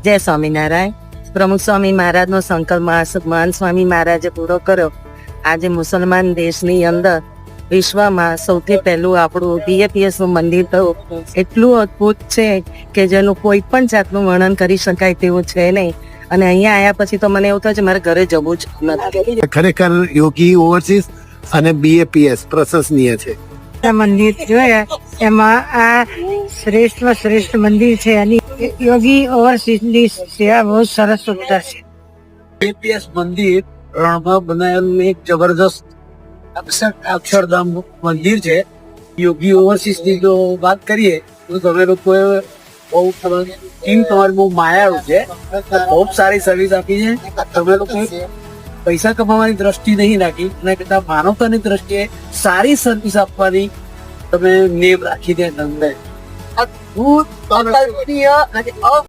જય સ્વામિનારાયણ. પ્રમુખ સ્વામી મહારાજનો સંકલ્પ મહાન સ્વામી મહારાજે પૂરો કર્યો. આજે મુસલમાન દેશની અંદર વિશ્વમાં સૌથી પહેલું આપણું BAPS નું મંદિર થયું. એટલું અદ્ભુત છે કે જેનું કોઈ પણ જાતનું વર્ણન કરી શકાય તેવું છે નહીં. અને અહીંયા આવ્યા પછી તો મને એવું થાય છે મારે ઘરે જવું જ નથી. ખરેખર યોગી ઓવરસીઝ અને BAPS પ્રશંસનીય છે. મંદિર જોયા એમાં આ શ્રેષ્ઠમાં શ્રેષ્ઠ મંદિર છે અને યોગી ઓવરસીઝ ની સેવા બહુ સરસ સુંદર છે. BAPS મંદિર રણમાં બનાવેલું એક જબરજસ્ત અક્ષરધામ મંદિર છે. યોગી ઓવરસીઝ ની જો વાત કરીએ તો તમે લોકો બહુ ટીમ તમારી બહુ માયાળુ છે. બહુ સારી સર્વિસ આપી છે. તમે લોકો પૈસા કમાવાની દ્રષ્ટિ નહીં રાખી એના કરતા માનવતાની દ્રષ્ટિએ સારી સર્વિસ આપવાની તમે નેમ રાખી દે તમને.